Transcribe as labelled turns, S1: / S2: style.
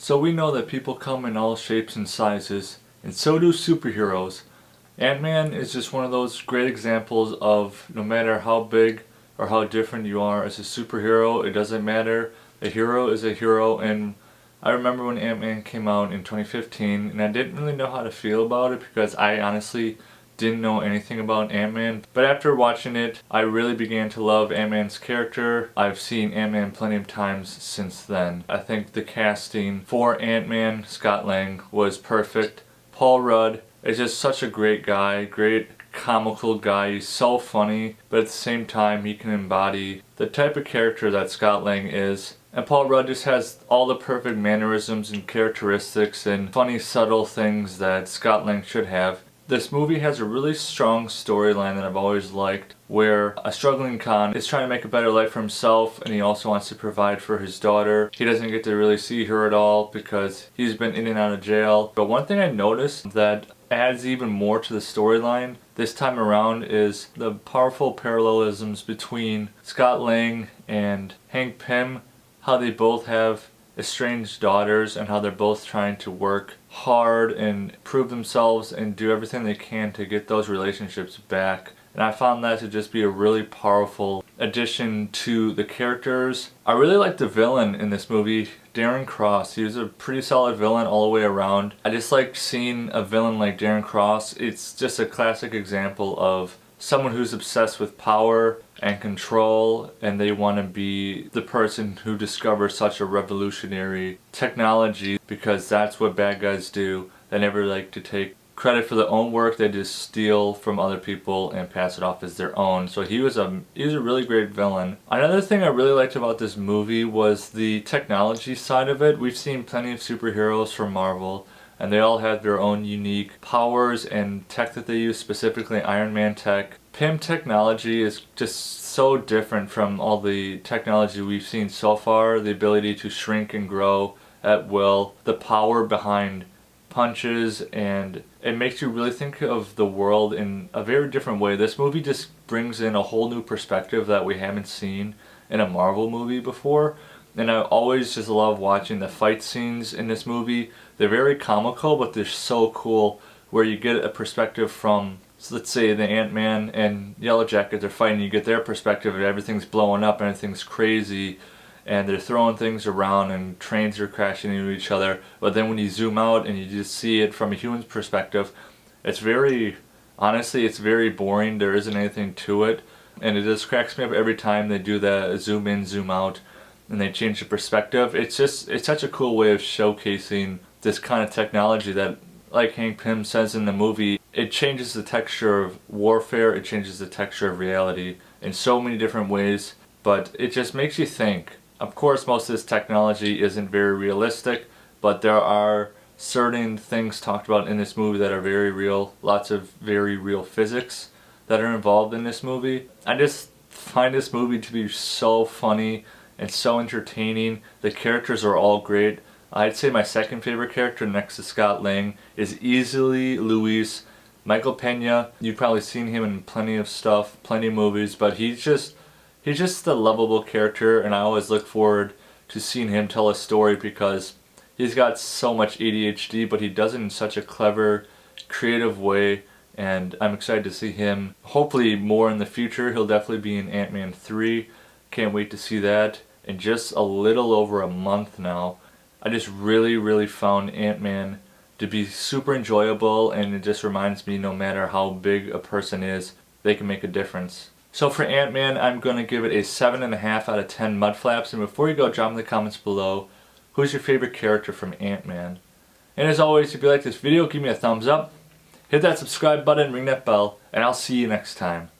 S1: So we know that people come in all shapes and sizes, and so do superheroes. Ant-Man is just one of those great examples of no matter how big or how different you are as a superhero, it doesn't matter. A hero is a hero, and I remember when Ant-Man came out in 2015, and I didn't really know how to feel about it because I honestly didn't know anything about Ant-Man. But after watching it, I really began to love Ant-Man's character. I've seen Ant-Man plenty of times since then. I think the casting for Ant-Man, Scott Lang, was perfect. Paul Rudd is just such a great guy, great comical guy. He's so funny, but at the same time he can embody the type of character that Scott Lang is. And Paul Rudd just has all the perfect mannerisms and characteristics and funny subtle things that Scott Lang should have. This movie has a really strong storyline that I've always liked, where a struggling con is trying to make a better life for himself, and he also wants to provide for his daughter. He doesn't get to really see her at all because he's been in and out of jail. But one thing I noticed that adds even more to the storyline this time around is the powerful parallelisms between Scott Lang and Hank Pym, how they both have estranged daughters and how they're both trying to work hard and prove themselves and do everything they can to get those relationships back. And I found that to just be a really powerful addition to the characters. I really liked the villain in this movie, Darren Cross. He was a pretty solid villain all the way around. I just liked seeing a villain like Darren Cross. It's just a classic example of someone who's obsessed with power and control, and they want to be the person who discovers such a revolutionary technology because that's what bad guys do. They never like to take credit for their own work, they just steal from other people and pass it off as their own. So he was a really great villain. Another thing I really liked about this movie was the technology side of it. We've seen plenty of superheroes from Marvel, and they all have their own unique powers and tech that they use, specifically Iron Man tech. Pym technology is just so different from all the technology we've seen so far. The ability to shrink and grow at will, the power behind punches, and it makes you really think of the world in a very different way. This movie just brings in a whole new perspective that we haven't seen in a Marvel movie before. And I always just love watching the fight scenes in this movie. They're very comical, but they're so cool, where you get a perspective from, so let's say the Ant-Man and Yellow Jacket, they're fighting, you get their perspective and everything's blowing up and everything's crazy and they're throwing things around and trains are crashing into each other. But then when you zoom out and you just see it from a human's perspective, it's very, honestly, it's very boring. There isn't anything to it, and it just cracks me up every time they do that zoom in, zoom out, and they change the perspective. It's such a cool way of showcasing this kind of technology that, like Hank Pym says in the movie, it changes the texture of warfare, it changes the texture of reality in so many different ways, but it just makes you think. Of course, most of this technology isn't very realistic, but there are certain things talked about in this movie that are very real, lots of very real physics that are involved in this movie. I just find this movie to be so funny and so entertaining. The characters are all great. I'd say my second favorite character next to Scott Lang is easily Luis. Michael Pena, you've probably seen him in plenty of stuff, plenty of movies, but he's just a lovable character, and I always look forward to seeing him tell a story because he's got so much ADHD, but he does it in such a clever, creative way, and I'm excited to see him hopefully more in the future. He'll definitely be in Ant-Man 3. Can't wait to see that in just a little over a month now. I just really found Ant-Man to be super enjoyable, and it just reminds me no matter how big a person is, they can make a difference. So for Ant-Man, I'm going to give it a 7.5 out of 10 Mudflaps, and before you go, drop in the comments below, who's your favorite character from Ant-Man? And as always, if you like this video, give me a thumbs up, hit that subscribe button, ring that bell, and I'll see you next time.